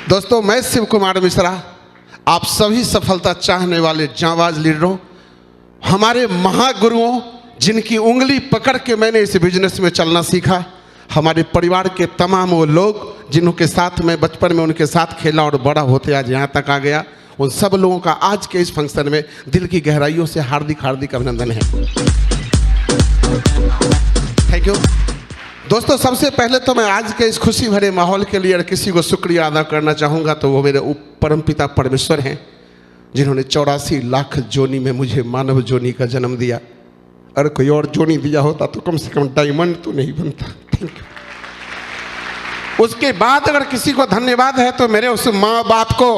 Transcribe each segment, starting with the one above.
दोस्तों, मैं शिव कुमार मिश्रा, आप सभी सफलता चाहने वाले जांबाज लीडरों, हमारे महागुरुओं जिनकी उंगली पकड़ के मैंने इस बिजनेस में चलना सीखा, हमारे परिवार के तमाम वो लोग जिनके साथ मैं बचपन में उनके साथ खेला और बड़ा होते आज यहाँ तक आ गया, उन सब लोगों का आज के इस फंक्शन में दिल की गहराइयों से हार्दिक हार्दिक अभिनंदन है। थैंक यू दोस्तों। सबसे पहले तो मैं आज के इस खुशी भरे माहौल के लिए किसी को शुक्रिया अदा करना चाहूँगा, तो वो मेरे परमपिता परमेश्वर हैं, जिन्होंने 84 लाख जोनी में मुझे मानव जोनी का जन्म दिया। अगर कोई और जोनी दिया होता तो कम से कम डायमंड तो नहीं बनता। Thank you. उसके बाद अगर किसी को धन्यवाद है तो मेरे उस माँ बाप को।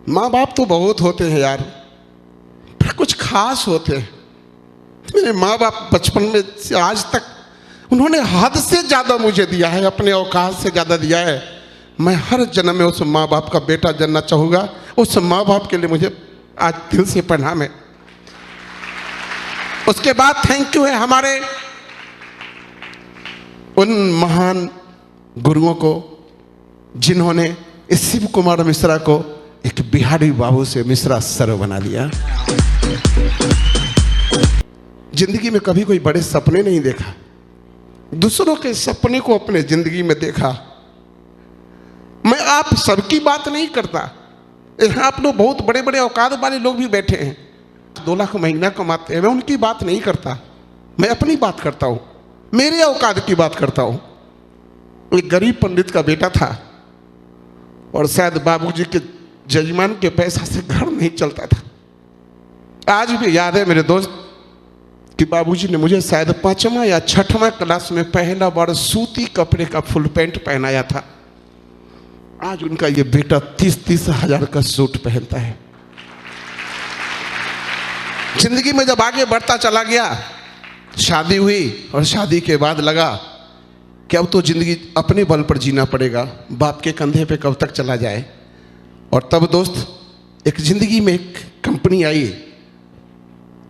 माँ बाप तो बहुत होते हैं यार, पर कुछ खास होते हैं। मेरे माँ बाप बचपन में से आज तक उन्होंने हद से ज़्यादा मुझे दिया है, अपने औकात से ज़्यादा दिया है। मैं हर जन्म में उस माँ बाप का बेटा जानना चाहूँगा। उस माँ बाप के लिए मुझे आज दिल से प्रणाम है। उसके बाद थैंक यू है हमारे उन महान गुरुओं को जिन्होंने इस शिव कुमार मिश्रा को एक बिहारी बाबू से मिश्रा सर बना दिया। जिंदगी में कभी कोई बड़े सपने नहीं देखा, दूसरों के सपने को अपने जिंदगी में देखा। मैं आप सबकी बात नहीं करता, यहाँ आप लोग बहुत बड़े बड़े औकात वाले लोग भी बैठे हैं, 2 लाख महीना कमाते हैं, मैं उनकी बात नहीं करता, मैं अपनी बात करता हूँ, मेरे औकात की बात करता हूँ। एक गरीब पंडित का बेटा था और शायद बाबूजी के जजमान के पैसा से घर नहीं चलता था। आज भी याद है मेरे दोस्त कि बाबूजी ने मुझे शायद 5वां या 6वां क्लास में पहला बार सूती कपड़े का फुल पैंट पहनाया था। आज उनका ये बेटा 30-30 हजार का सूट पहनता है। जिंदगी में जब आगे बढ़ता चला गया, शादी हुई और शादी के बाद लगा कि अब तो जिंदगी अपने बल पर जीना पड़ेगा, बाप के कंधे पे कब तक चला जाए। और तब दोस्त एक जिंदगी में एक कंपनी आई,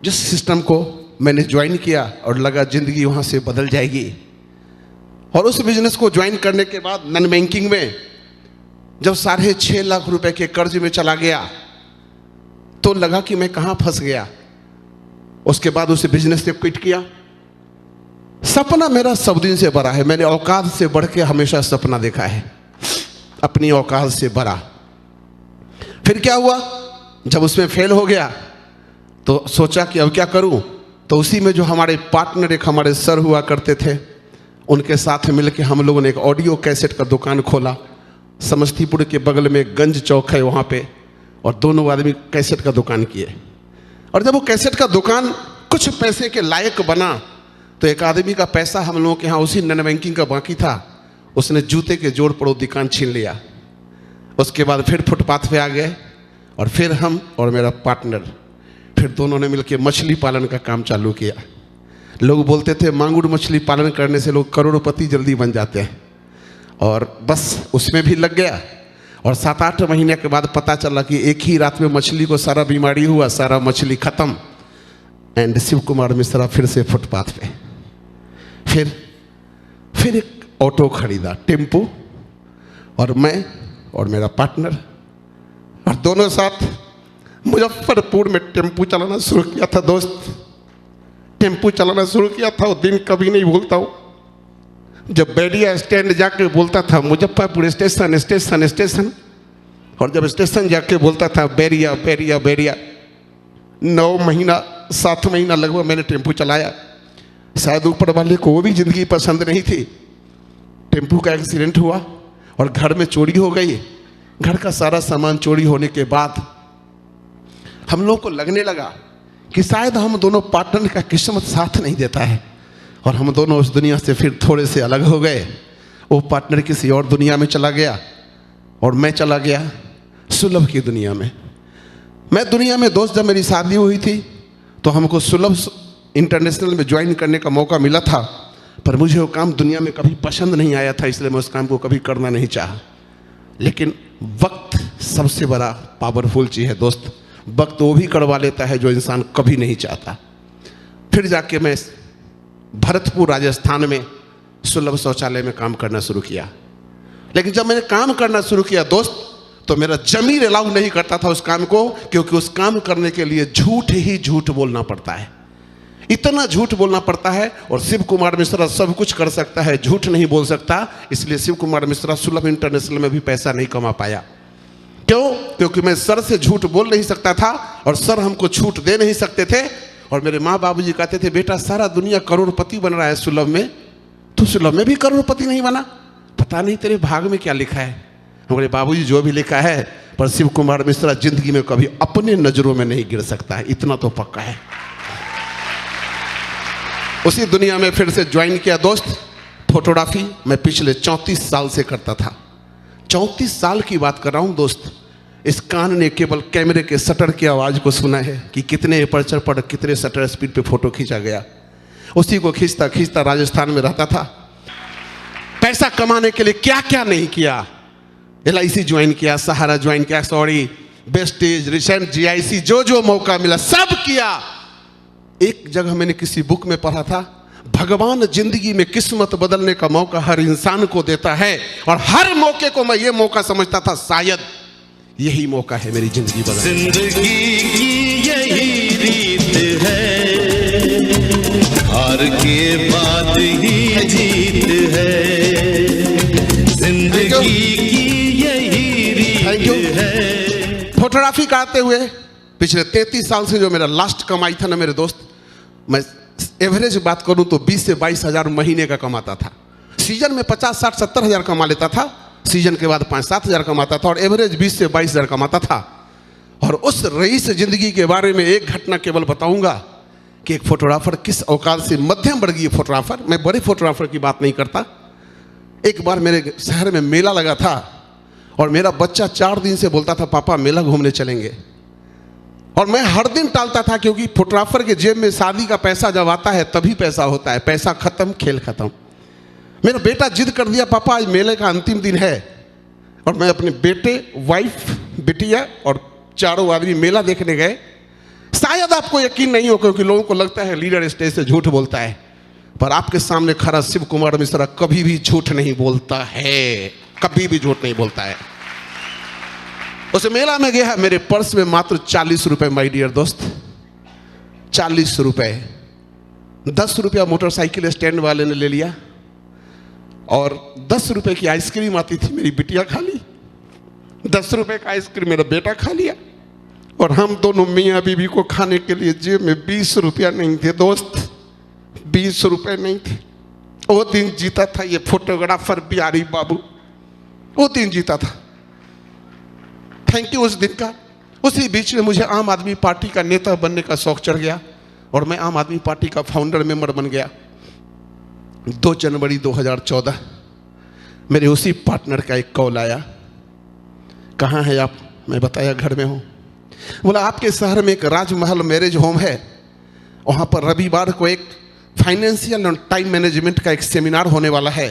जिस सिस्टम को मैंने ज्वाइन किया और लगा जिंदगी वहाँ से बदल जाएगी। और उस बिजनेस को ज्वाइन करने के बाद नॉन बैंकिंग में जब 6.5 लाख रुपए के कर्ज में चला गया तो लगा कि मैं कहाँ फंस गया। उसके बाद उस बिजनेस से क्विट किया। सपना मेरा सब दिन से बड़ा है, मैंने औकात से बढ़ के हमेशा सपना देखा है, अपनी औकात से बड़ा। फिर क्या हुआ, जब उसमें फेल हो गया तो सोचा कि अब क्या करूं। तो उसी में जो हमारे पार्टनर एक हमारे सर हुआ करते थे, उनके साथ मिलकर हम लोगों ने एक ऑडियो कैसेट का दुकान खोला। समस्तीपुर के बगल में गंज चौक है वहाँ पे, और दोनों आदमी कैसेट का दुकान किए। और जब वो कैसेट का दुकान कुछ पैसे के लायक बना तो एक आदमी का पैसा हम लोगों के यहाँ उसी नॉन बैंकिंग का बाकी था, उसने जूते के जोड़ पर वो दुकान छीन लिया। उसके बाद फिर फुटपाथ पे आ गए और फिर हम और मेरा पार्टनर फिर दोनों ने मिलकर मछली पालन का काम चालू किया। लोग बोलते थे मांगुर मछली पालन करने से लोग करोड़पति जल्दी बन जाते हैं, और बस उसमें भी लग गया। और 7-8 महीने के बाद पता चला कि एक ही रात में मछली को सारा बीमारी हुआ, सारा मछली खत्म। एंड शिव कुमार मिश्रा फिर से फुटपाथ पे। फिर एक ऑटो खरीदा, टेम्पो, और मैं और मेरा पार्टनर और दोनों साथ मुजफ्फरपुर में टेम्पो चलाना शुरू किया था। दोस्त, टेम्पो चलाना शुरू किया था, वो दिन कभी नहीं भूलता हूँ जब बैरिया स्टैंड जाके बोलता था मुजफ्फरपुर स्टेशन स्टेशन स्टेशन, और जब स्टेशन जाके बोलता था बैरिया बैरिया बैरिया। 9 महीना 7 महीना लगभग मैंने टेम्पो चलाया। शायद ऊपर वाले को वो भी ज़िंदगी पसंद नहीं थी। टेम्पो का एक्सीडेंट हुआ और घर में चोरी हो गई। घर का सारा सामान चोरी होने के बाद हम लोग को लगने लगा कि शायद हम दोनों पार्टनर का किस्मत साथ नहीं देता है, और हम दोनों उस दुनिया से फिर थोड़े से अलग हो गए। वो पार्टनर किसी और दुनिया में चला गया और मैं चला गया सुलभ की दुनिया में। मैं दुनिया में दोस्त, जब मेरी शादी हुई थी तो हमको सुलभ इंटरनेशनल में ज्वाइन करने का मौका मिला था, पर मुझे वो काम दुनिया में कभी पसंद नहीं आया था, इसलिए मैं उस काम को कभी करना नहीं चाहा। लेकिन वक्त सबसे बड़ा पावरफुल चीज़ है दोस्त। वक्त वो भी करवा लेता है जो इंसान कभी नहीं चाहता। फिर जाके मैं भरतपुर राजस्थान में सुलभ शौचालय में काम करना शुरू किया। लेकिन जब मैंने काम करना शुरू किया दोस्त, तो मेरा जमीर अलाउ नहीं करता था उस काम को, क्योंकि उस काम करने के लिए झूठ ही झूठ बोलना पड़ता है, इतना झूठ बोलना पड़ता है। और शिव कुमार मिश्रा सब कुछ कर सकता है, झूठ नहीं बोल सकता। इसलिए शिव कुमार मिश्रा सुलभ इंटरनेशनल में भी पैसा नहीं कमा पाया। क्यों? क्योंकि मैं सर से झूठ बोल नहीं सकता था और सर हमको छूट दे नहीं सकते थे। और मेरे माँ बाबूजी कहते थे, बेटा सारा दुनिया करोड़पति बन रहा है सुलभ में, तू सुलभ में भी करोड़पति नहीं बना, पता नहीं तेरे भाग में क्या लिखा है। हमारे बाबूजी जो भी लिखा है, पर शिव कुमार मिश्रा जिंदगी में कभी अपने नजरों में नहीं गिर सकता है, इतना तो पक्का है। उसी दुनिया में फिर से ज्वाइन किया दोस्त, फोटोग्राफी मैं पिछले 34 साल से करता था। 34 साल की बात कर रहा हूं दोस्त। इस कान ने केवल कैमरे के शटर की आवाज को सुना है कि कितने अपर्चर पर कितने शटर स्पीड पे फोटो खींचा गया। उसी को खींचता खींचता राजस्थान में रहता था। पैसा कमाने के लिए क्या क्या नहीं किया। LIC ज्वाइन किया, सहारा ज्वाइन किया, सॉरी बेस्टेज, रिसेंट, GIC, जो जो मौका मिला सब किया। एक जगह मैंने किसी बुक में पढ़ा था, भगवान जिंदगी में किस्मत बदलने का मौका हर इंसान को देता है, और हर मौके को मैं ये मौका समझता था, शायद यही मौका है मेरी जिंदगी बदलने। जिंदगी की यही रीत है, हार के बाद ही जीत है। जिंदगी की यही रीत है। फोटोग्राफी करते हुए पिछले 33 साल से जो मेरा लास्ट कमाई था ना मेरे दोस्त, मैं एवरेज बात करूं तो 20 से 22 हजार महीने का कमाता था। सीजन में 50, 60, 70 हजार कमा लेता था, सीजन के बाद 5-7 हजार कमाता था, और एवरेज 20 से 22 हजार कमाता था। और उस रईस जिंदगी के बारे में एक घटना केवल बताऊंगा कि एक फोटोग्राफर किस औकात से, मध्यम वर्गीय फोटोग्राफर, मैं बड़े फोटोग्राफर की बात नहीं करता। एक बार मेरे शहर में मेला लगा था और मेरा बच्चा 4 दिन से बोलता था, पापा मेला घूमने चलेंगे। और मैं हर दिन टालता था, क्योंकि फोटोग्राफर के जेब में शादी का पैसा जब आता है तभी पैसा होता है, पैसा खत्म खेल खत्म। मेरा बेटा जिद कर दिया, पापा आज मेले का अंतिम दिन है। और मैं अपने बेटे, वाइफ, बिटिया और चारों आदमी मेला देखने गए। शायद आपको यकीन नहीं हो, क्योंकि लोगों को लगता है लीडर स्टेज से झूठ बोलता है, पर आपके सामने खड़ा शिव कुमार मिश्रा कभी भी झूठ नहीं बोलता है, कभी भी झूठ नहीं बोलता है। उस मेला में गया, मेरे पर्स में मात्र 40 रुपए, माय डियर दोस्त, 40 रुपए। 10 रुपया मोटरसाइकिल स्टैंड वाले ने ले लिया, और 10 रुपए की आइसक्रीम आती थी, मेरी बिटिया खा ली। 10 रुपए का आइसक्रीम मेरा बेटा खा लिया, और हम दोनों मियाँ बीवी को खाने के लिए जेब में 20 रुपया नहीं थे दोस्त, 20 रुपए नहीं थे। वो दिन जीता था ये फोटोग्राफर बिहारी बाबू, वो दिन जीता था। थैंक यू उस दिन का। उसी बीच में मुझे आम आदमी पार्टी का नेता बनने का शौक चढ़ गया, और मैं आम आदमी पार्टी का फाउंडर मेंबर बन गया। 2 जनवरी 2014 मेरे उसी पार्टनर का एक कॉल आया, कहाँ है आप? मैं बताया घर में हूँ। बोला आपके शहर में एक राजमहल मैरिज होम है, वहाँ पर रविवार को एक फाइनेंशियल और टाइम मैनेजमेंट का एक सेमिनार होने वाला है,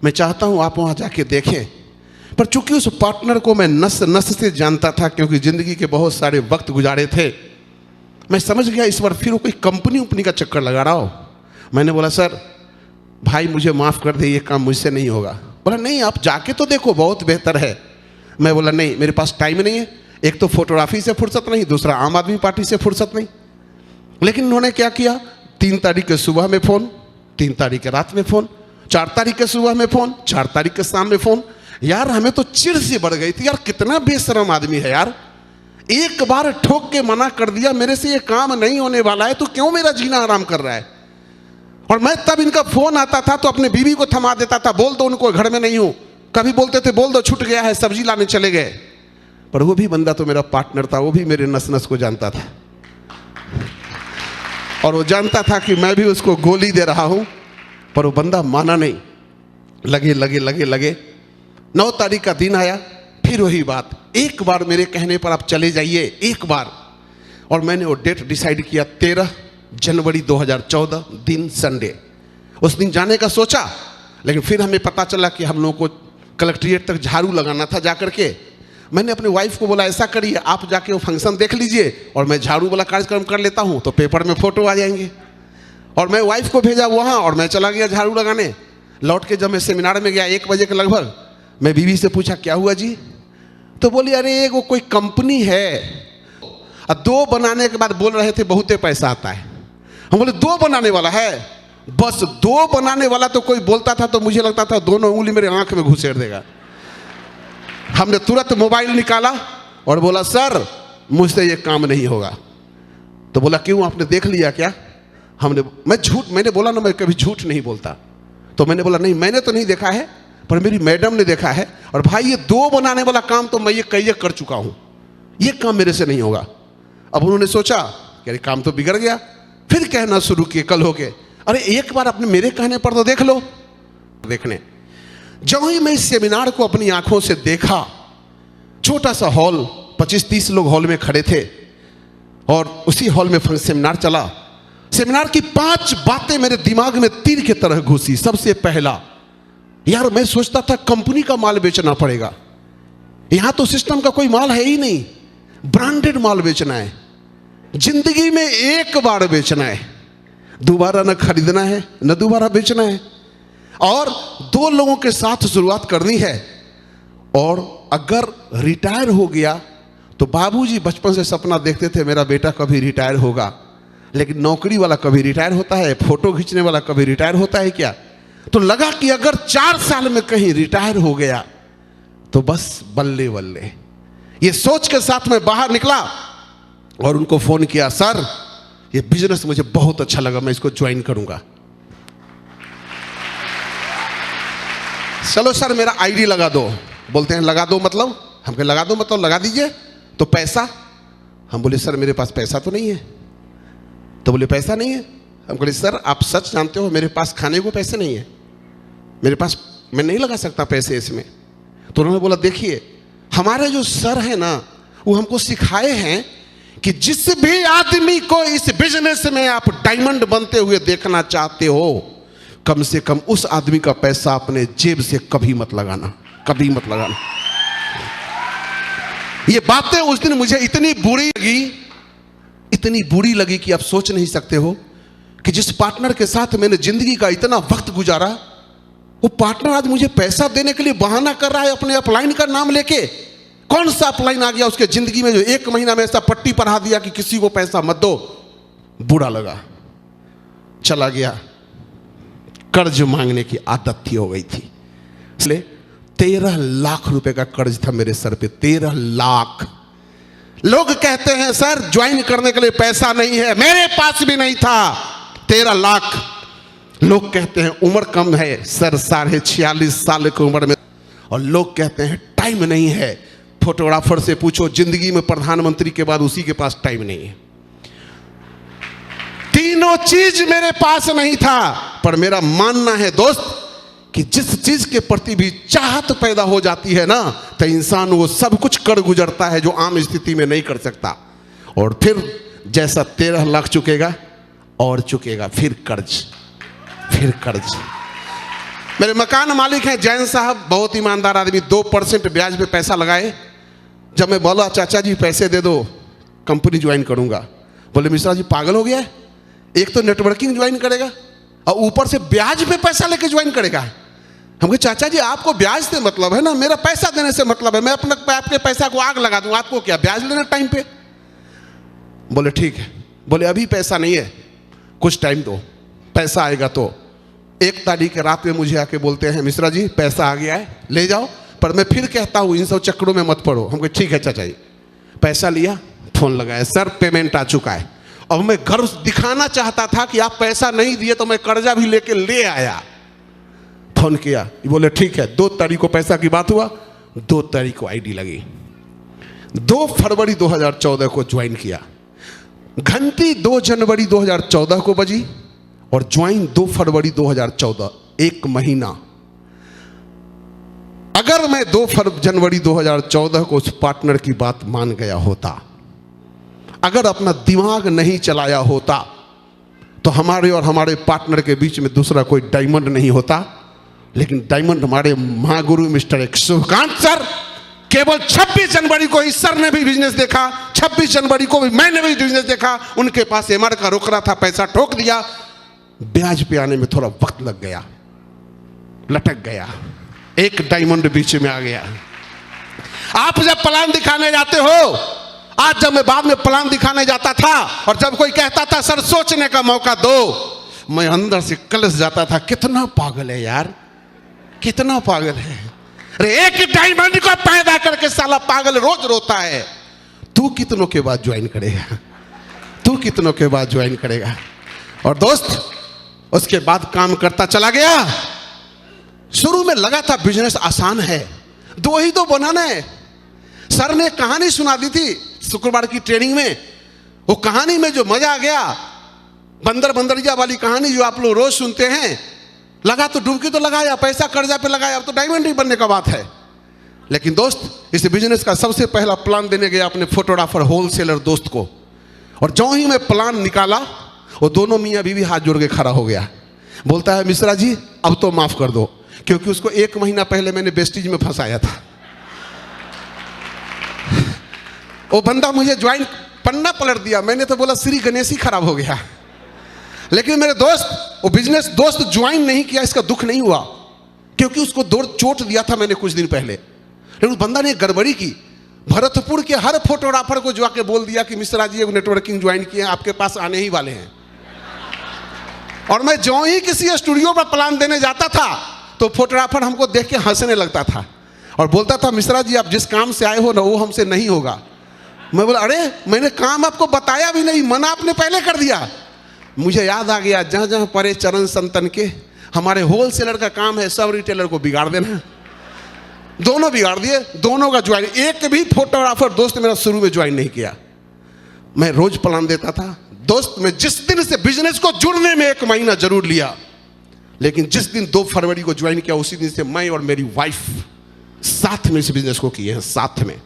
मैं चाहता हूँ आप वहाँ जाके देखें। पर चूंकि उस पार्टनर को मैं नस नस से जानता था, क्योंकि ज़िंदगी के बहुत सारे वक्त गुजारे थे, मैं समझ गया इस बार फिर वो कोई कंपनी उपनी का चक्कर लगा रहा हो। मैंने बोला सर भाई मुझे माफ़ कर दे, ये काम मुझसे नहीं होगा। बोला नहीं आप जाके तो देखो, बहुत बेहतर है। मैं बोला नहीं, मेरे पास टाइम नहीं है, एक तो फोटोग्राफी से फुर्सत नहीं, दूसरा आम आदमी पार्टी से फुर्सत नहीं। लेकिन उन्होंने क्या किया, 3 तारीख के सुबह में फ़ोन, 3 तारीख के रात में फ़ोन, 4 तारीख के सुबह में फ़ोन, 4 तारीख के शाम में फ़ोन। यार हमें तो चिढ़ सी बढ़ गई थी, यार कितना बेशरम आदमी है यार। एक बार ठोक के मना कर दिया, मेरे से ये काम नहीं होने वाला है, तो क्यों मेरा जीना आराम कर रहा है। और मैं तब इनका फोन आता था तो अपने बीवी को थमा देता था, बोल दो उनको घर में नहीं हूं। कभी बोलते थे बोल दो छूट गया है, सब्जी लाने चले गए। पर वो भी बंदा तो मेरा पार्टनर था, वो भी मेरे नस नस को जानता था, और वो जानता था कि मैं भी उसको गोली दे रहा हूं। पर वो बंदा माना नहीं, लगे लगे लगे लगे। 9 तारीख का दिन आया, फिर वही बात, एक बार मेरे कहने पर आप चले जाइए, एक बार। और मैंने वो डेट डिसाइड किया 13 जनवरी 2014, दिन संडे। उस दिन जाने का सोचा, लेकिन फिर हमें पता चला कि हम लोगों को कलेक्ट्रेट तक झाड़ू लगाना था जाकर के। मैंने अपने वाइफ को बोला ऐसा करिए आप जाके वो फंक्शन देख लीजिए और मैं झाड़ू वाला कार्यक्रम कर लेता हूँ, तो पेपर में फोटो आ जाएंगे। और मैं वाइफ को भेजा वहाँ और मैं चला गया झाड़ू लगाने। लौट के जब मैं सेमिनार में गया 1 बजे के लगभग, मैं बीवी से पूछा क्या हुआ जी? तो बोली अरे वो कोई कंपनी है और 2 बनाने के बाद बोल रहे थे बहुते पैसा आता है। हम बोले 2 बनाने वाला है? बस 2 बनाने वाला तो कोई बोलता था तो मुझे लगता था दोनों उंगली मेरे आंख में घुसेड़ देगा। हमने तुरंत मोबाइल निकाला और बोला सर मुझसे ये काम नहीं होगा। तो बोला क्यों, आपने देख लिया क्या? मैंने बोला ना मैं कभी झूठ नहीं बोलता। तो मैंने बोला नहीं मैंने तो नहीं देखा है पर मेरी मैडम ने देखा है, और भाई ये 2 बनाने वाला काम तो मैं ये कई कर चुका हूं, ये काम मेरे से नहीं होगा। अब उन्होंने सोचा कि अरे काम तो बिगड़ गया, फिर कहना शुरू किए कल होके अरे एक बार अपने मेरे कहने पर तो देख लो। देखने जब ही मैं इस सेमिनार को अपनी आंखों से देखा, छोटा सा हॉल, 25-30 लोग हॉल में खड़े थे और उसी हॉल में सेमिनार चला। सेमिनार की 5 बातें मेरे दिमाग में तीर की तरह घुसी। सबसे पहला, यार मैं सोचता था कंपनी का माल बेचना पड़ेगा, यहां तो सिस्टम का कोई माल है ही नहीं, ब्रांडेड माल बेचना है, जिंदगी में एक बार बेचना है, दोबारा न खरीदना है न दोबारा बेचना है, और 2 लोगों के साथ शुरुआत करनी है। और अगर रिटायर हो गया तो बाबूजी बचपन से सपना देखते थे मेरा बेटा कभी रिटायर होगा, लेकिन नौकरी वाला कभी रिटायर होता है, फोटो खींचने वाला कभी रिटायर होता है क्या? तो लगा कि अगर 4 साल में कहीं रिटायर हो गया तो बस बल्ले बल्ले। ये सोच के साथ मैं बाहर निकला और उनको फोन किया, सर ये बिजनेस मुझे बहुत अच्छा लगा, मैं इसको ज्वाइन करूंगा। चलो सर मेरा आईडी लगा दो। बोलते हैं लगा दो मतलब? हम कहे लगा दो मतलब लगा दीजिए। तो पैसा? हम बोले सर मेरे पास पैसा तो नहीं है। तो बोले पैसा नहीं है? हम बोले सर आप सच जानते हो मेरे पास खाने को पैसे नहीं है, मेरे पास, मैं नहीं लगा सकता पैसे इसमें। तो उन्होंने बोला देखिए हमारे जो सर हैं ना वो हमको सिखाए हैं कि जिस भी आदमी को इस बिजनेस में आप डायमंड बनते हुए देखना चाहते हो, कम से कम उस आदमी का पैसा अपने जेब से कभी मत लगाना, कभी मत लगाना। ये बातें उस दिन मुझे इतनी बुरी लगी कि आप सोच नहीं सकते हो कि जिस पार्टनर के साथ मैंने जिंदगी का इतना वक्त गुजारा, वो पार्टनर आज मुझे पैसा देने के लिए बहाना कर रहा है अपने अपलाइन का नाम लेके। कौन सा अपलाइन आ गया उसके जिंदगी में जो 1 महीना में ऐसा पट्टी पढ़ा दिया कि किसी को पैसा मत दो? बुरा लगा, चला गया। कर्ज मांगने की आदत थी, हो गई थी, इसलिए 13 लाख रुपए का कर्ज था मेरे सर पे। 13 लाख। लोग कहते हैं सर ज्वाइन करने के लिए पैसा नहीं है, मेरे पास भी नहीं था। 13 लाख। लोग कहते हैं उम्र कम है सर, 46.5 साल की उम्र में, और लोग कहते हैं टाइम नहीं है। फोटोग्राफर से पूछो, जिंदगी में प्रधानमंत्री के बाद उसी के पास टाइम नहीं है। तीनों चीज मेरे पास नहीं था, पर मेरा मानना है दोस्त कि जिस चीज के प्रति भी चाहत पैदा हो जाती है ना, तो इंसान वो सब कुछ कर गुजरता है जो आम स्थिति में नहीं कर सकता। और फिर जैसा 13 लाख चुकेगा और चुकेगा, फिर कर्ज, फिर कर्ज। मेरे मकान मालिक हैं जैन साहब, बहुत ईमानदार आदमी, 2% ब्याज पे पैसा लगाए। जब मैं बोला चाचा जी पैसे दे दो कंपनी ज्वाइन करूंगा, बोले मिश्रा जी पागल हो गया है, एक तो नेटवर्किंग ज्वाइन करेगा और ऊपर से ब्याज पे पैसा लेके ज्वाइन करेगा। हम कहे चाचा जी आपको ब्याज से मतलब है ना, मेरा पैसा देने से मतलब है, मैं अपने आपके पैसा को आग लगा दूं, आपको क्या ब्याज लेना टाइम पे? बोले ठीक है। बोले अभी पैसा नहीं है, कुछ टाइम दो, पैसा आएगा तो। 1 तारीख के रात में मुझे आके बोलते हैं मिश्रा जी पैसा आ गया है, ले जाओ, पर मैं फिर कहता हूं इन सब चक्करों में मत पड़ो। हम कहे ठीक है चाचा जी। पैसा लिया, फोन लगाया, सर पेमेंट आ चुका है। अब मैं घर दिखाना चाहता था कि आप पैसा नहीं दिए, तो मैं कर्जा भी लेके ले आया। फोन किया, बोले ठीक है। 2 तारीख को पैसा की बात हुआ, 2 तारीख को आईडी लगी। 2 फरवरी 2014 को ज्वाइन किया। घंटी 2 जनवरी 2014 को बजी और ज्वाइन 2 फरवरी 2014, 1 महीना। अगर मैं 2 जनवरी 2014 को उस पार्टनर की बात मान गया होता, अगर अपना दिमाग नहीं चलाया होता, तो हमारे और हमारे पार्टनर के बीच में दूसरा कोई डायमंड नहीं होता। लेकिन डायमंड हमारे महागुरु मिस्टर सूर्यकांत सर। केवल 26 जनवरी को इस सर ने भी बिजनेस देखा, 26 जनवरी को भी मैंने भी बिजनेस देखा। उनके पास एमआर का रोकड़ा था, पैसा ठोक दिया। ब्याज पे आने में थोड़ा वक्त लग गया, लटक गया, एक डायमंड बीच में आ गया। आप जब प्लान दिखाने जाते हो, आज जब मैं बाद में प्लान दिखाने जाता था और जब कोई कहता था सर सोचने का मौका दो, मैं अंदर से कलश जाता था, कितना पागल है यार, कितना पागल है। अरे एक डायमंड को पैदा करके साला पागल रोज रोता है। तू कितनों के बाद ज्वाइन करेगा, तू कितनों के बाद ज्वाइन करेगा। और दोस्त उसके बाद काम करता चला गया। शुरू में लगा था बिजनेस आसान है, 2 ही तो बनाना है। सर ने कहानी सुना दी थी शुक्रवार की ट्रेनिंग में, वो कहानी में जो मजा आ गया, बंदर बंदरिया वाली कहानी जो आप लोग रोज सुनते हैं, लगा तो डुबकी तो लगाया, पैसा कर्जा पे लगाया, अब तो डायमंड ही बनने का बात है। लेकिन दोस्त इस बिजनेस का सबसे पहला प्लान देने गया अपने फोटोग्राफर होलसेलर दोस्त को, और जो ही मैं प्लान निकाला वो दोनों मियाँ बीवी हाथ जोड़ के खड़ा हो गया। बोलता है मिश्रा जी अब तो माफ कर दो, क्योंकि उसको 1 महीना पहले मैंने वेस्टीज में फंसाया था। वो बंदा मुझे ज्वाइन पन्ना पलट दिया, मैंने तो बोला श्री गणेश ही खराब हो गया। लेकिन मेरे दोस्त वो बिजनेस दोस्त ज्वाइन नहीं किया, इसका दुख नहीं हुआ, क्योंकि उसको 2 चोट दिया था मैंने कुछ दिन पहले। लेकिन उस बंदा ने गड़बड़ी की, भरतपुर के हर फोटोग्राफर को जाके बोल दिया कि मिश्रा जी वो नेटवर्किंग ज्वाइन किए हैं, आपके पास आने ही वाले हैं। और मैं जो ही किसी स्टूडियो पर प्लान देने जाता था तो फोटोग्राफर हमको देख के हंसने लगता था और बोलता था मिश्रा जी आप जिस काम से आए हो ना वो हमसे नहीं होगा। मैं बोला अरे मैंने काम आपको बताया भी नहीं, मना आपने पहले कर दिया। मुझे याद आ गया जहाँ जहाँ परे चरण संतन के, हमारे होलसेलर का काम है सब रिटेलर को बिगाड़ देना। दोनों बिगाड़ दिए, दोनों का ज्वाइन। एक भी फोटोग्राफर दोस्त मेरा शुरू में ज्वाइन नहीं किया। मैं रोज प्लान देता था दोस्त। मैं जिस दिन से बिजनेस को जुड़ने में 1 महीना जरूर लिया, लेकिन जिस दिन 2 फरवरी को ज्वाइन किया उसी दिन से मैं और मेरी वाइफ साथ में इस बिजनेस को किए हैं, साथ में।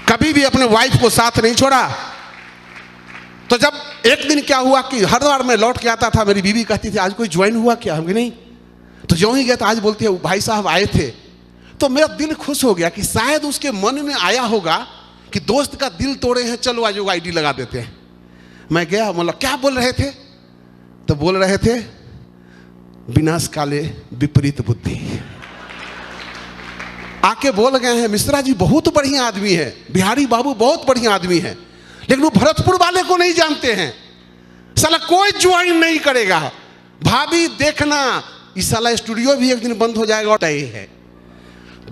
कभी भी अपने वाइफ को साथ नहीं छोड़ा। तो जब एक दिन क्या हुआ कि हर बार मैं लौट के आता था, मेरी बीवी कहती थी आज कोई ज्वाइन हुआ क्या, हम नहीं। तो जो ही गया था आज बोलती है भाई साहब आए थे। तो मेरा दिल खुश हो गया कि शायद उसके मन में आया होगा कि दोस्त का दिल तोड़े हैं, चलो आज वो आईडी लगा देते हैं। मैं गया, मतलब क्या बोल रहे थे? तो बोल रहे थे विनाश काले विपरीत बुद्धि। आके बोल गए हैं मिश्रा जी बहुत बढ़िया आदमी है, बिहारी बाबू बहुत बढ़िया आदमी है, लेकिन वो भरतपुर वाले को नहीं जानते हैं, साला कोई ज्वाइन नहीं करेगा। भाभी देखना इस साला स्टूडियो भी एक दिन बंद हो जाएगा। तय है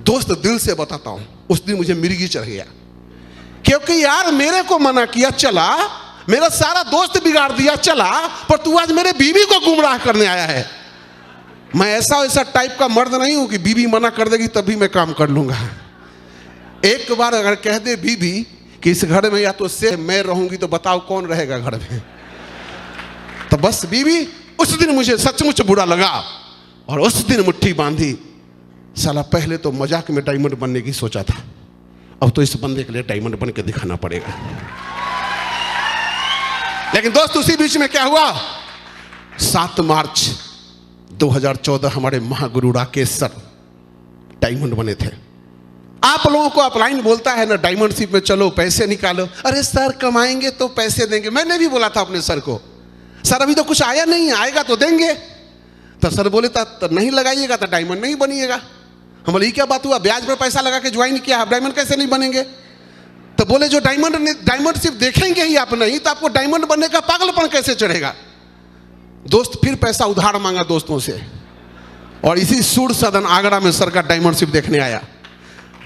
दोस्त, दिल से बताता हूं उस दिन मुझे मिर्गी चढ़ गया, क्योंकि यार मेरे को मना किया चला, मेरा सारा दोस्त बिगाड़ दिया चला, पर तू आज मेरे बीवी को गुमराह करने आया है। मैं ऐसा टाइप का मर्द नहीं हूं कि बीवी मना कर देगी तभी मैं काम कर लूंगा। एक बार अगर कह दे बीवी कि इस घर में या तो से मैं रहूंगी तो बताओ कौन रहेगा घर में, तो बस बीवी उस दिन मुझे सचमुच बुरा लगा और उस दिन मुट्ठी बांधी। साला पहले तो मजाक में डायमंड बनने की सोचा था, अब तो इस बंदे के लिए डायमंड बन के दिखाना पड़ेगा। लेकिन दोस्त उसी बीच में क्या हुआ, 7 मार्च 2014 हमारे महागुरु राकेश सर डायमंड बने थे। आप लोगों को अपलाइन बोलता है ना डायमंडशिप में चलो पैसे निकालो, अरे सर कमाएंगे तो पैसे देंगे। मैंने भी बोला था अपने सर को, सर अभी तो कुछ आया नहीं, आएगा तो देंगे। तो सर बोले तो नहीं लगाइएगा तो डायमंड नहीं बनिएगा। हम बोले क्या बात हुआ, ब्याज पर पैसा लगा के ज्वाइन किया, आप डायमंड कैसे नहीं बनेंगे? तो बोले जो डायमंडशिप देखेंगे ही आप नहीं तो आपको डायमंड बनने का पागलपन कैसे चढ़ेगा। दोस्त फिर पैसा उधार मांगा दोस्तों से, और इसी सूर सदन आगरा में सर का डायमंडशिप देखने आया।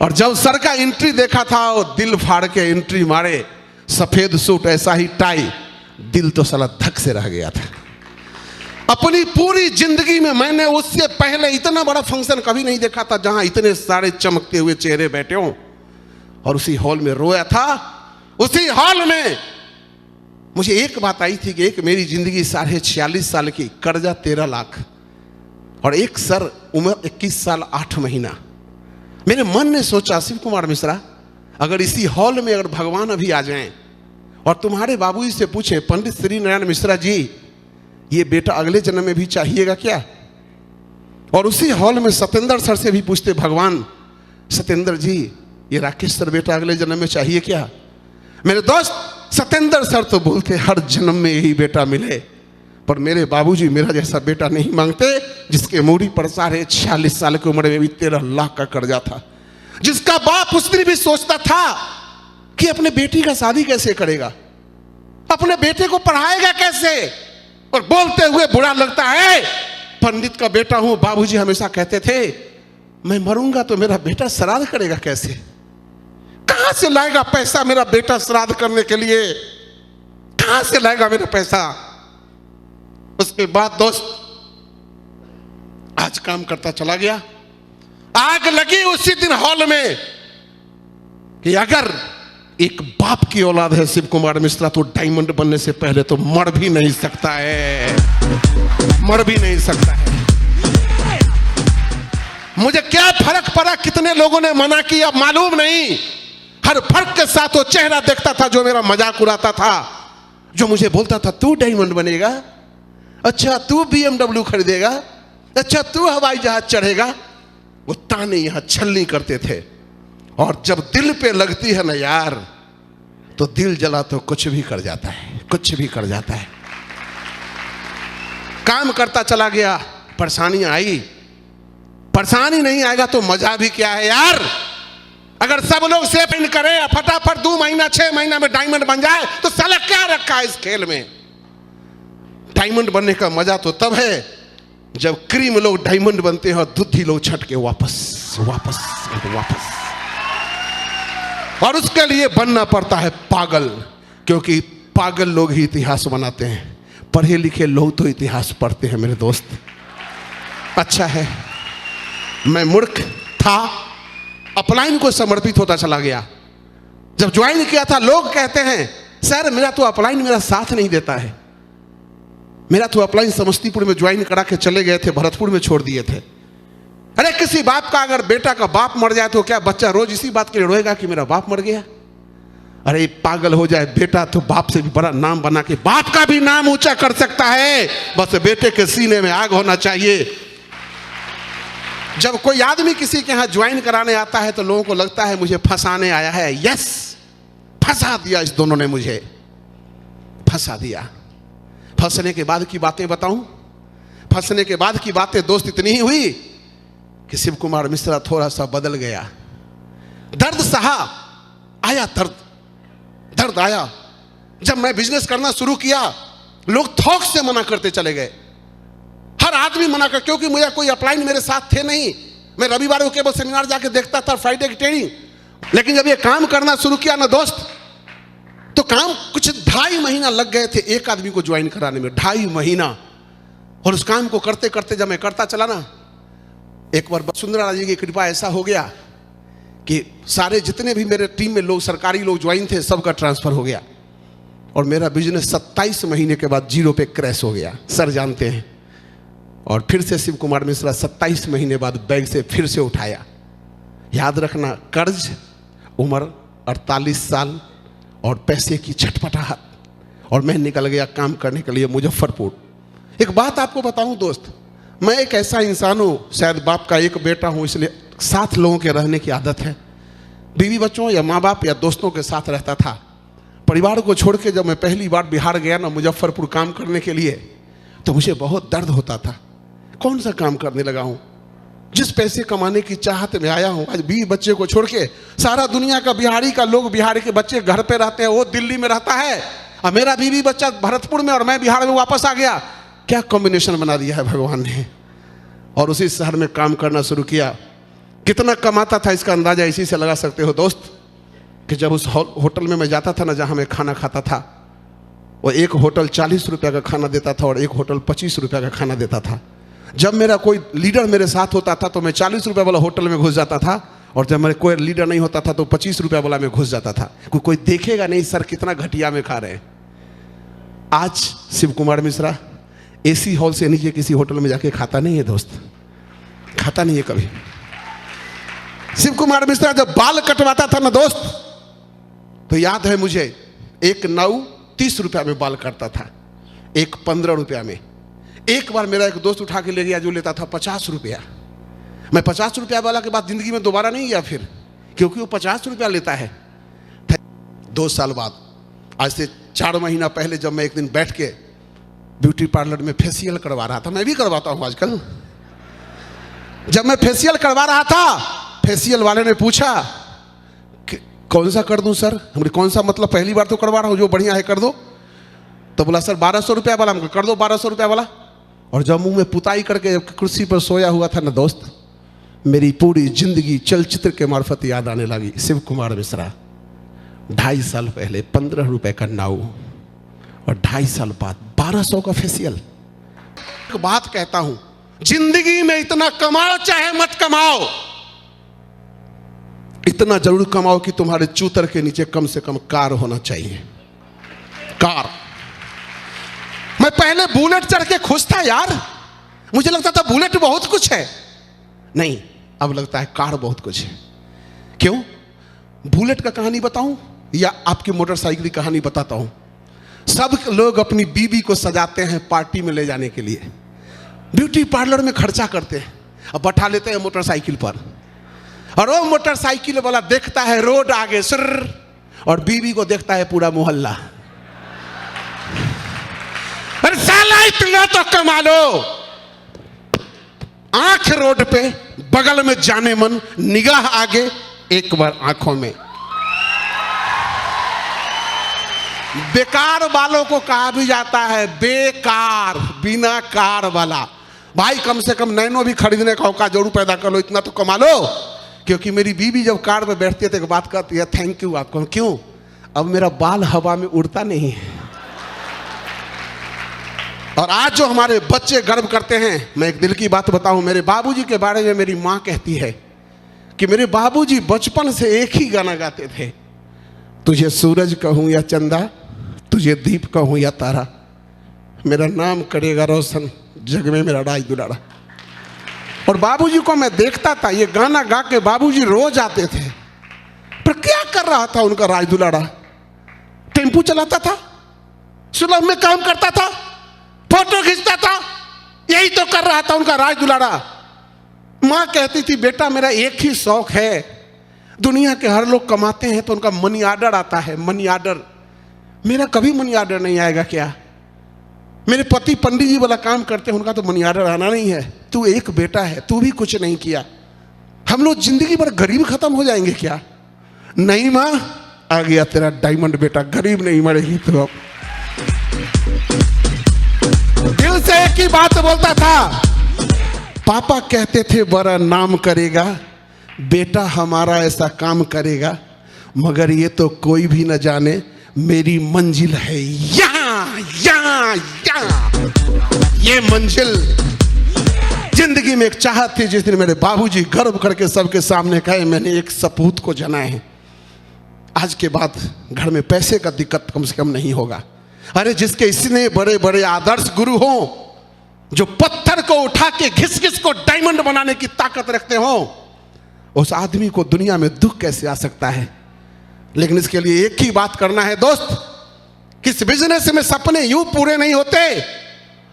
और जब सर का एंट्री देखा था वो दिल फाड़ के एंट्री मारे, सफेद सूट ऐसा ही टाई, दिल तो साला धक से रह गया था। अपनी पूरी जिंदगी में मैंने उससे पहले इतना बड़ा फंक्शन कभी नहीं देखा था जहां इतने सारे चमकते हुए चेहरे बैठे हों। और उसी हॉल में रोया था। उसी हॉल में मुझे एक बात आई थी कि एक मेरी जिंदगी 46 साल की, कर्जा 13 लाख, और एक सर उम्र 21 साल 8 महीना। मेरे मन ने सोचा शिव कुमार मिश्रा, अगर इसी हॉल में अगर भगवान अभी आ जाएं और तुम्हारे बाबूजी से पूछे पंडित श्री नारायण मिश्रा जी ये बेटा अगले जन्म में भी चाहिएगा क्या? और उसी हॉल में सत्येंद्र सर से भी पूछते भगवान सत्येंद्र जी ये राकेश सर बेटा अगले जन्म में चाहिए क्या? मेरे दोस्त सत्येंद्र सर तो बोलते हर जन्म में यही बेटा मिले, पर मेरे बाबूजी मेरा जैसा बेटा नहीं मांगते। जिसके मूड़ी पर 46 साल की उम्र में भी 13 लाख का कर्जा था, जिसका बाप उस दिन भी सोचता था कि अपने बेटी का शादी कैसे करेगा, अपने बेटे को पढ़ाएगा कैसे। और बोलते हुए बुरा लगता है, पंडित का बेटा हूं, बाबूजी हमेशा कहते थे मैं मरूंगा तो मेरा बेटा श्राद्ध करेगा कैसे, कहां से लाएगा पैसा मेरा बेटा श्राद्ध करने के लिए, कहां से लाएगा मेरा पैसा। उसके बाद दोस्त आज काम करता चला गया। आग लगी उसी दिन हॉल में कि अगर एक बाप की औलाद है शिव कुमार मिश्रा तो डायमंड बनने से पहले तो मर भी नहीं सकता है, मर भी नहीं सकता है। मुझे क्या फर्क पड़ा कितने लोगों ने मना किया, मालूम नहीं। हर फर्क के साथ वो चेहरा देखता था जो मेरा मजाक उड़ाता था, जो मुझे बोलता था तू डायमंड बनेगा, अच्छा तू BMW खरीदेगा, अच्छा तू हवाई जहाज चढ़ेगा। वो ताने यहां छलनी करते थे। और जब दिल पे लगती है ना यार, तो दिल जला तो कुछ भी कर जाता है, कुछ भी कर जाता है। काम करता चला गया, परेशानियां आई। परेशानी नहीं आएगा तो मजा भी क्या है यार। अगर सब लोग सेफ इन करें, फटाफट 2 महीना 6 महीना में डायमंड बन जाए तो साला क्या रखा है इस खेल में। डायमंड बनने का मजा तो तब है जब क्रीम लोग डायमंड बनते हैं और दूधी लोग छट के वापस वापस वापस। और उसके लिए बनना पड़ता है पागल, क्योंकि पागल लोग ही इतिहास बनाते हैं, पढ़े लिखे लोग तो इतिहास पढ़ते हैं मेरे दोस्त। अच्छा है मैं मूर्ख था, अपलाइन को समर्पित होता चला गया। जब ज्वाइन किया था लोग कहते हैं सर मेरा तो अपलाइन मेरा साथ नहीं देता है। मेरा तो अपलाइन समस्तीपुर में ज्वाइन करा के चले गए थे, भरतपुर में छोड़ दिए थे। अरे किसी बाप का अगर बेटा का बाप मर जाए तो क्या बच्चा रोज इसी बात के लिए रोएगा कि मेरा बाप मर गया। अरे पागल हो जाए बेटा तो बाप से भी बड़ा नाम बना के बाप का भी नाम ऊंचा कर सकता है, बस बेटे के सीने में आग होना चाहिए। जब कोई आदमी किसी के यहां ज्वाइन कराने आता है तो लोगों को लगता है मुझे फंसाने आया है। यस, फंसा दिया इस दोनों ने, मुझे फंसा दिया। फंसने के बाद की बातें बताऊं, फंसने के बाद की बातें दोस्त इतनी ही हुई कि शिव कुमार मिश्रा थोड़ा सा बदल गया। दर्द सहा, आया दर्द, दर्द आया। जब मैं बिजनेस करना शुरू किया लोग थोक से मना करते चले गए, हर आदमी मना कर, क्योंकि मुझे कोई अपलाइन मेरे साथ थे नहीं। मैं रविवार को केवल सेमिनार जाके देखता था, फ्राइडे की ट्रेनिंग। लेकिन जब ये काम करना शुरू किया ना दोस्त, तो काम कुछ 2.5 महीना लग गए थे एक आदमी को ज्वाइन कराने में, 2.5 महीना। और उस काम को करते करते जब मैं करता चला ना, एक बार वसुंधरा जी की कृपा ऐसा हो गया कि सारे जितने भी मेरे टीम में लोग सरकारी लोग ज्वाइन थे सबका ट्रांसफर हो गया। और मेरा बिजनेस 27 महीने के बाद 0 पे क्रैश हो गया, सर जानते हैं। और फिर से शिव कुमार मिश्रा 27 महीने बाद बैंक से फिर से उठाया। याद रखना, कर्ज, उम्र 48 साल और पैसे की छटपटाहट, और मैं निकल गया काम करने के लिए मुजफ्फरपुर। एक बात आपको बताऊं दोस्त, मैं एक ऐसा इंसान हूं, शायद बाप का एक बेटा हूं, इसलिए साथ लोगों के रहने की आदत है। बीवी बच्चों या माँ बाप या दोस्तों के साथ रहता था। परिवार को छोड़ के जब मैं पहली बार बिहार गया ना मुजफ्फरपुर काम करने के लिए, तो मुझे बहुत दर्द होता था। कौन सा काम करने लगा हूं, जिस पैसे कमाने की चाहत में आया हूं, आज बीवी बच्चे को छोड़ के, सारा दुनिया का बिहारी का लोग, बिहारी के बच्चे घर पे रहते हैं, वो दिल्ली में रहता है, और मेरा बीवी बच्चा भरतपुर में और मैं बिहार में वापस आ गया। क्या कॉम्बिनेशन बना दिया है भगवान ने। और उसी शहर में काम करना शुरू किया। कितना कमाता था इसका अंदाजा इसी से लगा सकते हो दोस्त, कि जब उस होटल में मैं जाता था ना जहां मैं खाना खाता था, वो एक होटल 40 रुपये का खाना देता था और एक होटल 25 रुपये का खाना देता था। जब मेरा कोई लीडर मेरे साथ होता था तो मैं 40 रुपये वाला होटल में घुस जाता था, और जब मेरे कोई लीडर नहीं होता था तो 25 रुपये वाला में घुस जाता था। कोई देखेगा नहीं सर कितना घटिया में खा रहे हैं। आज शिव कुमार मिश्रा AC हॉल से नीचे किसी होटल में जाके खाता नहीं है दोस्त, खाता नहीं है कभी। शिव कुमार मिश्रा जब बाल कटवाता था ना दोस्त, तो याद है मुझे, एक 9 30 रुपया में बाल काटता था, एक 15 रुपया में। एक बार मेरा एक दोस्त उठा के ले गया जो लेता था 50 रुपया। मैं 50 रुपया वाला के बाद जिंदगी में दोबारा नहीं गया फिर, क्योंकि वो 50 रुपया लेता है। 2 साल बाद, आज से 4 महीना पहले, जब मैं एक दिन बैठ के ब्यूटी पार्लर में फेशियल करवा रहा था, मैं भी करवाता हूँ आजकल, जब मैं फेशियल करवा रहा था, फेशियल वाले ने पूछा कि कौन सा कर दूं सर? हमने कौन सा मतलब, पहली बार तो करवा रहा हूं, जो बढ़िया है कर दो। तो बोला सर 1200 रुपया वाला। हमको कर दो 1200 रुपया वाला। और जब मुंह में पुताई करके कुर्सी पर सोया हुआ था ना दोस्त, मेरी पूरी जिंदगी चलचित्र के मार्फत याद आने लगी। शिव कुमार मिश्रा 2.5 साल पहले 15 रुपए का नाऊ, और 2.5 साल बाद 1200 का फेशियल। एक बात कहता हूं, जिंदगी में इतना कमाओ चाहे मत कमाओ, इतना जरूर कमाओ कि तुम्हारे चूतर के नीचे कम से कम कार होना चाहिए। कार। मैं पहले बुलेट चढ़ के खुश था यार, मुझे लगता था बुलेट बहुत कुछ है। नहीं, अब लगता है कार बहुत कुछ है। क्यों? बुलेट का कहानी बताऊं या आपकी मोटरसाइकिल की कहानी बताता हूं। सब लोग अपनी बीबी को सजाते हैं पार्टी में ले जाने के लिए, ब्यूटी पार्लर में खर्चा करते हैं, अब बैठा लेते हैं मोटरसाइकिल पर, और वो मोटरसाइकिल वाला देखता है रोड आगे सुर, और बीबी को देखता है पूरा मोहल्ला। अरे साला इतना तो कमा लो। आंख रोड पे, बगल में जाने मन, निगाह आगे, एक बार आंखों में। बेकार वालों को कहा भी जाता है बेकार, बिना कार वाला। भाई कम से कम नैनो भी खरीदने का औकात जरूर पैदा कर लो, इतना तो कमा लो। क्योंकि मेरी बीवी जब कार में बैठती है तो एक बात कहती है, थैंक यू आपको। क्यों? अब मेरा बाल हवा में उड़ता नहीं है। और आज जो हमारे बच्चे गर्व करते हैं, मैं एक दिल की बात बताऊं, मेरे बाबूजी के बारे में मेरी माँ कहती है कि मेरे बाबूजी बचपन से एक ही गाना गाते थे, तुझे सूरज कहूं या चंदा, तुझे दीप कहूं या तारा, मेरा नाम करेगा रोशन जग में मेरा राज दुलारा। और बाबूजी को मैं देखता था, ये गाना गा के बाबूजी रोज आते थे, पर क्या कर रहा था उनका राज दुलारा? टेम्पू चलाता था, सुलभ में काम करता था, फोटो खींचता था, यही तो कर रहा था उनका राज दुलारा। माँ कहती थी बेटा मेरा एक ही शौक है, दुनिया के हर लोग कमाते हैं तो उनका मनी आर्डर आता है, मनी आर्डर। मेरा कभी मनी आर्डर नहीं आएगा क्या? मेरे पति पंडित जी वाला काम करते हैं, उनका तो मनी आर्डर आना नहीं है। तू एक बेटा है, तू भी कुछ नहीं किया, हम लोग जिंदगी भर गरीब खत्म हो जाएंगे क्या? नहीं माँ, आ गया तेरा डायमंड बेटा, गरीब नहीं मरेगी तो। अब दिल से एक ही बात बोलता था, पापा कहते थे बड़ा नाम करेगा, बेटा हमारा ऐसा काम करेगा, मगर ये तो कोई भी न जाने मेरी मंजिल है यहाँ यहाँ यहाँ। ये मंजिल जिंदगी में एक चाहत थी, जिस दिन मेरे बाबूजी गर्व करके सबके सामने कहे मैंने एक सपूत को जना है। आज के बाद घर में पैसे का दिक्कत कम से कम नहीं होगा। अरे जिसके इतने बड़े बड़े आदर्श गुरु हो, जो पत्थर को उठा के घिस घिस को डायमंड बनाने की ताकत रखते हो, उस आदमी को दुनिया में दुख कैसे आ सकता है? लेकिन इसके लिए एक ही बात करना है दोस्त, किस बिजनेस में सपने यूं पूरे नहीं होते।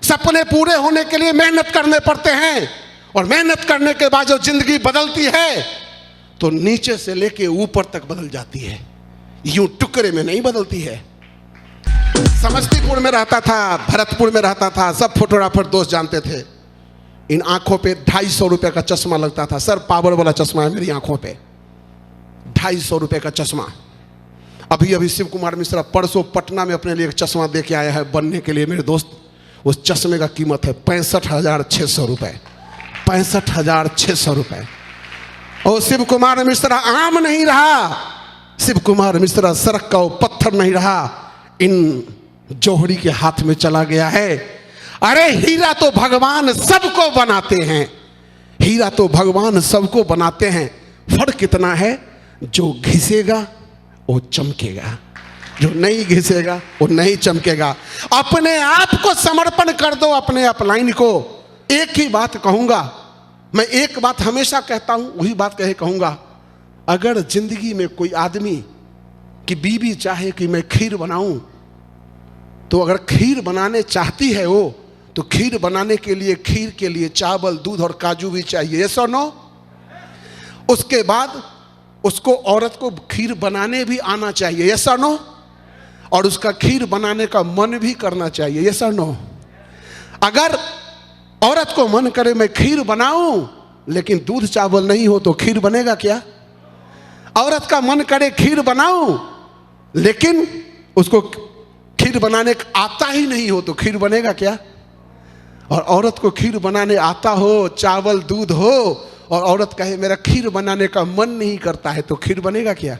सपने पूरे होने के लिए मेहनत करने पड़ते हैं, और मेहनत करने के बाद जो जिंदगी बदलती है तो नीचे से लेके ऊपर तक बदल जाती है, यूं टुकड़े में नहीं बदलती है। समस्तीपुर में रहता था, भरतपुर में रहता था, सब फोटोग्राफर दोस्त जानते थे। इन आंखों पे 250 रुपए का चश्मा लगता था। सर पावर वाला चश्मा है मेरी आंखों पे, 250 रुपए का चश्मा। अभी अभी शिव कुमार मिश्रा परसों पटना में अपने लिए एक चश्मा दे के आया है बनने के लिए मेरे दोस्त। उस चश्मे का कीमत है 65,600 रुपए, 65,600 रुपए। और शिव कुमार मिश्रा आम नहीं रहा, शिव कुमार मिश्रा सड़क का वो पत्थर नहीं रहा, इन जोहरी के हाथ में चला गया है। अरे हीरा तो भगवान सबको बनाते हैं, हीरा तो भगवान सबको बनाते हैं, फर्क कितना है, जो घिसेगा वो चमकेगा, जो नहीं घिसेगा वो नहीं चमकेगा। अपने आप को समर्पण कर दो, अपने अपलाइन को। एक ही बात कहूंगा मैं, एक बात हमेशा कहता हूं, वही बात कहे कहूंगा, अगर जिंदगी में कोई आदमी की बीवी चाहे कि मैं खीर बनाऊं, तो अगर खीर बनाने चाहती है वो, तो खीर बनाने के लिए खीर के लिए चावल, दूध और काजू भी चाहिए, यस और नो? उसके बाद उसको, औरत को खीर बनाने भी आना चाहिए, यस और नो? और उसका खीर बनाने का मन भी करना चाहिए, यस और नो? अगर औरत को मन करे मैं खीर बनाऊं, लेकिन दूध चावल नहीं हो तो खीर बनेगा क्या? औरत का मन करे खीर बनाऊं, लेकिन उसको खीर बनाने आता ही नहीं हो तो खीर बनेगा क्या? और औरत को खीर बनाने आता हो, चावल दूध हो, और औरत कहे मेरा खीर बनाने का मन नहीं करता है, तो खीर बनेगा क्या?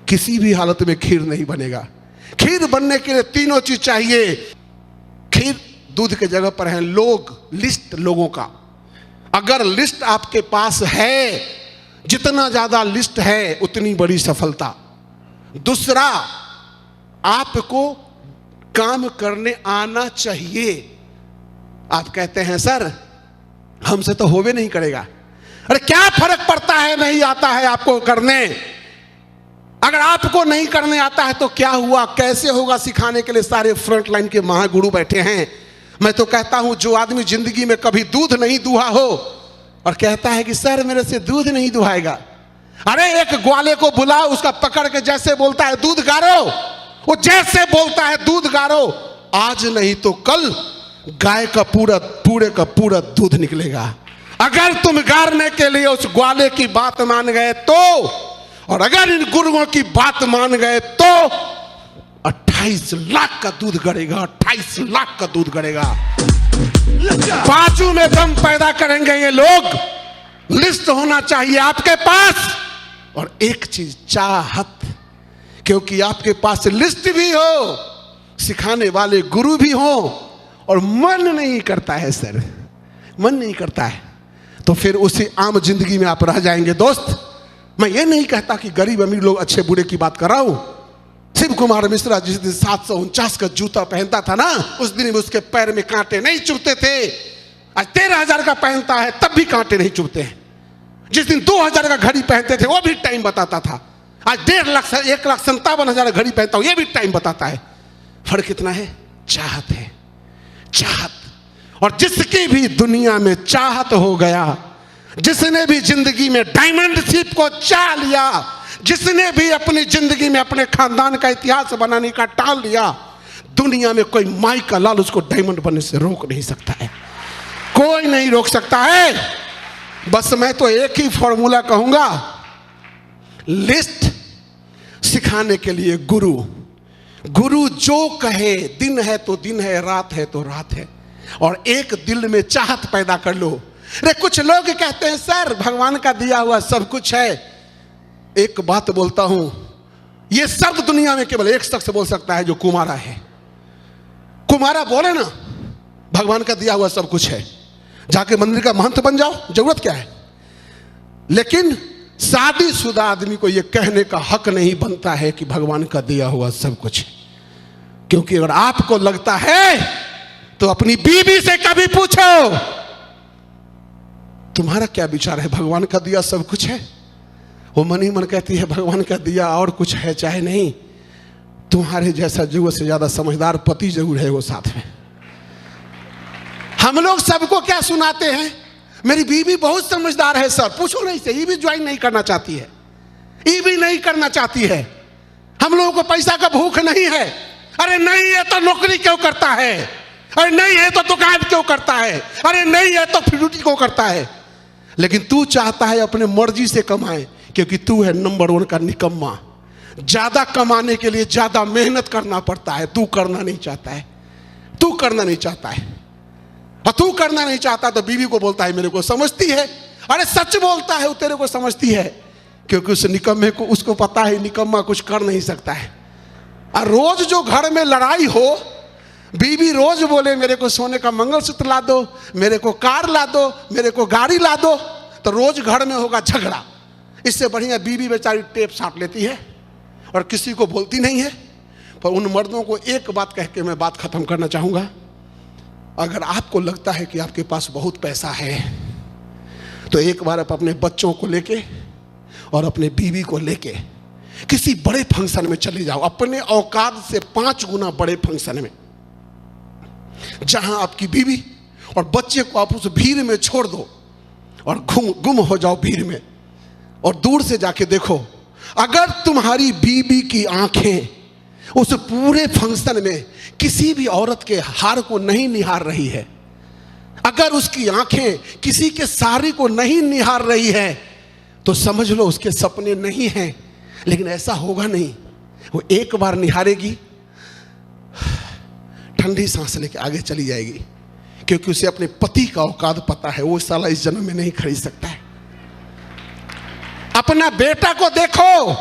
किसी भी हालत में खीर नहीं बनेगा। खीर बनने के लिए तीनों चीज चाहिए। खीर दूध के जगह पर है लोग, लिस्ट लोगों का। अगर लिस्ट आपके पास है, जितना ज्यादा लिस्ट है उतनी बड़ी सफलता। दूसरा, आपको काम करने आना चाहिए। आप कहते हैं सर हमसे तो होवे नहीं करेगा। अरे क्या फर्क पड़ता है नहीं आता है आपको करने? अगर आपको नहीं करने आता है तो क्या हुआ, कैसे होगा? सिखाने के लिए सारे फ्रंट लाइन के महागुरु बैठे हैं। मैं तो कहता हूं जो आदमी जिंदगी में कभी दूध नहीं दुहा हो और कहता है कि सर मेरे से दूध नहीं दुहाएगा, अरे एक ग्वाले को बुलाओ, उसका पकड़ के जैसे बोलता है दूध गारो, वो जैसे बोलता है दूध गारो, आज नहीं तो कल गाय का पूरे का पूरा दूध निकलेगा। अगर तुम गारने के लिए उस ग्वाले की बात मान गए तो, और अगर इन गुरुओं की बात मान गए तो 28 लाख का दूध गड़ेगा, 28 लाख का दूध गड़ेगा। बाजू में दम पैदा करेंगे ये लोग। लिस्ट होना चाहिए आपके पास, और एक चीज चाहत, क्योंकि आपके पास लिस्ट भी हो, सिखाने वाले गुरु भी हो, और मन नहीं करता है सर, मन नहीं करता है, तो फिर उसी आम जिंदगी में आप रह जाएंगे। दोस्त, मैं ये नहीं कहता कि गरीब अमीर लोग अच्छे बुरे की बात कर रहा हूं। शिव कुमार मिश्रा जिस दिन 749 का जूता पहनता था ना, उस दिन भी उसके पैर में कांटे नहीं चुभते थे। आज 13,000 का पहनता है तब भी कांटे नहीं चुभते हैं। जिस दिन 2,000 का घड़ी पहनते थे वो भी टाइम बताता था। आज 1,57,000 घड़ी पहनता हूं, ये भी टाइम बताता है। फर्क कितना है? चाहत है, चाहत। और जिसकी भी दुनिया में चाहत हो गया, जिसने भी जिंदगी में डायमंड शिप को चाह लिया, जिसने भी अपनी जिंदगी में अपने खानदान का इतिहास बनाने का टाल लिया, दुनिया में कोई माई का लाल उसको डायमंड बनने से रोक नहीं सकता है। कोई नहीं रोक सकता है। बस मैं तो एक ही फॉर्मूला कहूंगा, लिस्ट सिखाने के लिए गुरु, गुरु जो कहे, दिन है तो दिन है, रात है तो रात है, और एक दिल में चाहत पैदा कर लो। अरे कुछ लोग कहते हैं सर भगवान का दिया हुआ सब कुछ है। एक बात बोलता हूं, ये शब्द दुनिया में केवल एक शख्स बोल सकता है जो कुमारा है। कुमारा बोले ना भगवान का दिया हुआ सब कुछ है, जाके मंदिर का महंत बन जाओ, जरूरत क्या है। लेकिन शादीशुदा आदमी को यह कहने का हक नहीं बनता है कि भगवान का दिया हुआ सब कुछ है। क्योंकि अगर आपको लगता है तो अपनी बीवी से कभी पूछो तुम्हारा क्या विचार है, भगवान का दिया सब कुछ है? वो मन ही मन कहती है भगवान का दिया और कुछ है चाहे नहीं। तुम्हारे जैसा जरूरत से ज्यादा समझदार पति जरूर है वो साथ में। हम लोग सबको क्या सुनाते हैं, मेरी बीवी बहुत समझदार है सर, पूछो नहीं से, ये भी ज्वाइन नहीं करना चाहती है, ये भी नहीं करना चाहती है। हम लोगों को पैसा का भूख नहीं है। अरे नहीं है तो नौकरी क्यों करता है? अरे नहीं है तो दुकान क्यों करता है? अरे नहीं है तो फ्रूटी क्यों करता है? लेकिन तू चाहता है अपने मर्जी से कमाए, क्योंकि तू है नंबर 1 का निकम्मा। ज्यादा कमाने के लिए ज्यादा मेहनत करना पड़ता है, तू करना नहीं चाहता है, तू करना नहीं चाहता है। और तू करना नहीं चाहता तो बीवी को बोलता है मेरे को समझती है। अरे सच बोलता है वो तेरे को समझती है, क्योंकि उस निकम्मे को उसको पता है निकम्मा कुछ कर नहीं सकता है। और रोज जो घर में लड़ाई हो, बीवी रोज बोले मेरे को सोने का मंगलसूत्र ला दो, मेरे को कार ला दो, मेरे को गाड़ी ला दो, तो रोज घर में होगा झगड़ा। इससे बढ़िया बीवी बेचारी टेप साट लेती है और किसी को बोलती नहीं है। पर उन मर्दों को एक बात कह के मैं बात खत्म करना चाहूंगा, अगर आपको लगता है कि आपके पास बहुत पैसा है तो एक बार आप अपने बच्चों को लेके और अपने बीवी को लेके किसी बड़े फंक्शन में चले जाओ, अपने औकात से 5 गुना बड़े फंक्शन में, जहां आपकी बीवी और बच्चे को आप उस भीड़ में छोड़ दो और गुम हो जाओ भीड़ में, और दूर से जाके देखो, अगर तुम्हारी बीवी की आंखें उस पूरे फंक्शन में किसी भी औरत के हार को नहीं निहार रही है, अगर उसकी आंखें किसी के सहारे को नहीं निहार रही है तो समझ लो उसके सपने नहीं हैं। लेकिन ऐसा होगा नहीं, वो एक बार निहारेगी, ठंडी सांस लेके आगे चली जाएगी, क्योंकि उसे अपने पति का औकात पता है, वो साला इस जन्म में नहीं खरीद सकता है। अपना बेटा को देखो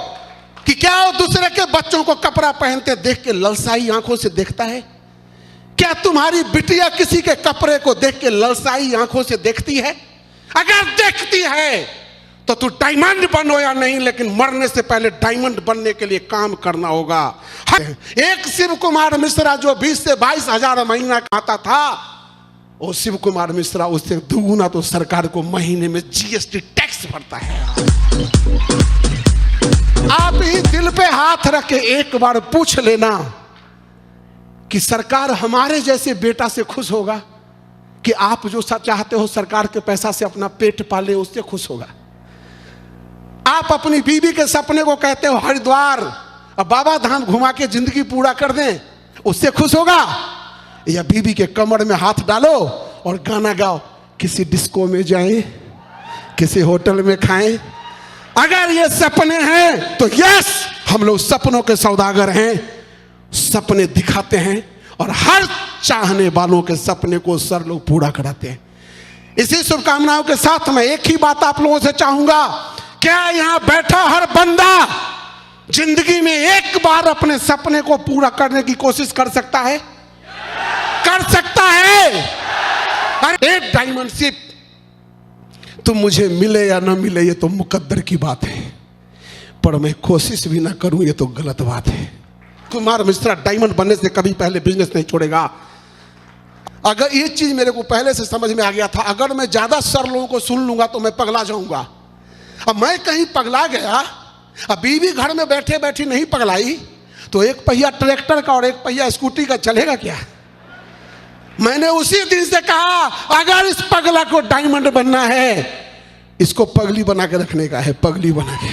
कि क्या वो दूसरे के बच्चों को कपड़ा पहनते देख के ललसाई आंखों से देखता है? क्या तुम्हारी बिटिया किसी के कपड़े को देख के ललसाई आंखों से देखती है? अगर देखती है तो तू डायमंड बनो या नहीं, लेकिन मरने से पहले डायमंड बनने के लिए काम करना होगा। एक शिव कुमार मिश्रा जो 20 से 22 हजार महीना खाता था, वो शिव कुमार मिश्रा उससे दुगुना तो सरकार को महीने में जीएसटी टैक्स भरता है। आप ही दिल पे हाथ रख के एक बार पूछ लेना कि सरकार हमारे जैसे बेटा से खुश होगा कि आप जो चाहते हो सरकार के पैसा से अपना पेट पाले, उससे खुश होगा? आप अपनी बीवी के सपने को कहते हो हरिद्वार और बाबा धाम घुमा के जिंदगी पूरा कर दें, उससे खुश होगा? या बीवी के कमर में हाथ डालो और गाना गाओ, किसी डिस्को में जाएं, किसी होटल में खाएं? अगर ये सपने हैं तो यस, हम लोग सपनों के सौदागर हैं, सपने दिखाते हैं और हर चाहने वालों के सपने को सर लोग पूरा कराते हैं। इसी शुभकामनाओं के साथ मैं एक ही बात आप लोगों से चाहूंगा, क्या यहां बैठा हर बंदा जिंदगी में एक बार अपने सपने को पूरा करने की कोशिश कर सकता है? कर सकता है? अरे एक डायमंड शिप तुम मुझे मिले या ना मिले ये तो मुकद्दर की बात है, पर मैं कोशिश भी ना करूं ये तो गलत बात है। कुमार मिश्रा डायमंड बनने से कभी पहले बिजनेस नहीं छोड़ेगा। अगर ये चीज मेरे को पहले से समझ में आ गया था, अगर मैं ज्यादा सर लोगों को सुन लूंगा तो मैं पगला जाऊंगा। अब मैं कहीं पगला गया, अब बीवी घर में बैठे बैठी नहीं पगलाई तो एक पहिया ट्रैक्टर का और एक पहिया स्कूटी का चलेगा क्या? मैंने उसी दिन से कहा अगर इस पगला को डायमंड बनना है, इसको पगली बना के रखने का है, पगली बना के।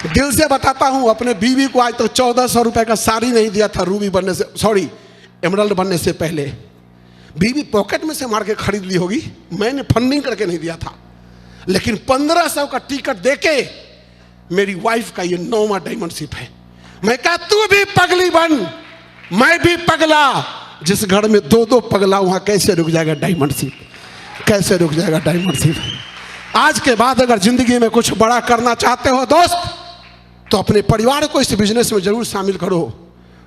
दिल से बताता हूं, अपने बीवी को आज तक 1400 रुपए का साड़ी नहीं दिया था रूबी बनने से, सॉरी एमराल्ड बनने से पहले। बीवी पॉकेट में से मार के खरीद ली होगी, मैंने फंडिंग करके नहीं दिया था। लेकिन 1500 का टिकट देके मेरी वाइफ का ये 9वां डायमंड शिप है। मैं कहा तू भी पगली बन, मैं भी पगला। जिस घर में 2-2 पगला, वहां कैसे रुक जाएगा डायमंड शिप? कैसे रुक जाएगा डायमंड शिप? आज के बाद अगर जिंदगी में कुछ बड़ा करना चाहते हो दोस्त, तो अपने परिवार को इस बिजनेस में जरूर शामिल करो।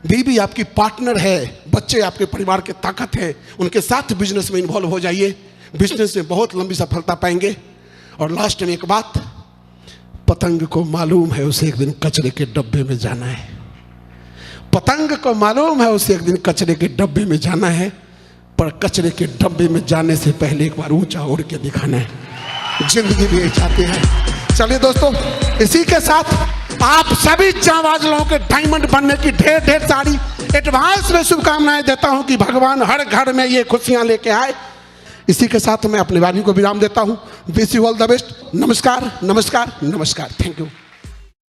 बीवी आपकी पार्टनर है, बच्चे आपके परिवार की ताकत है, उनके साथ बिजनेस में इन्वॉल्व हो जाइए, बिजनेस में बहुत लंबी सफलता पाएंगे। और लास्ट में एक बात, पतंग को मालूम है उसे एक दिन कचरे के डब्बे में जाना है। पतंग को मालूम है उसे एक दिन कचरे के डब्बे में जाना है, पर कचरे के डब्बे में जाने से पहले एक बार ऊंचा उड़ के दिखाना है। जिंदगी भी चाहते हैं। चलिए दोस्तों, इसी के साथ आप सभी जांबाज लोगों के डायमंड बनने की ढेर ढेर सारी एडवांस में शुभकामनाएं देता हूं कि भगवान हर घर में ये खुशियां लेके आए। इसी के साथ मैं अपने वाणी को विराम देता हूं। Wish you all the best. नमस्कार, नमस्कार, नमस्कार। Thank you.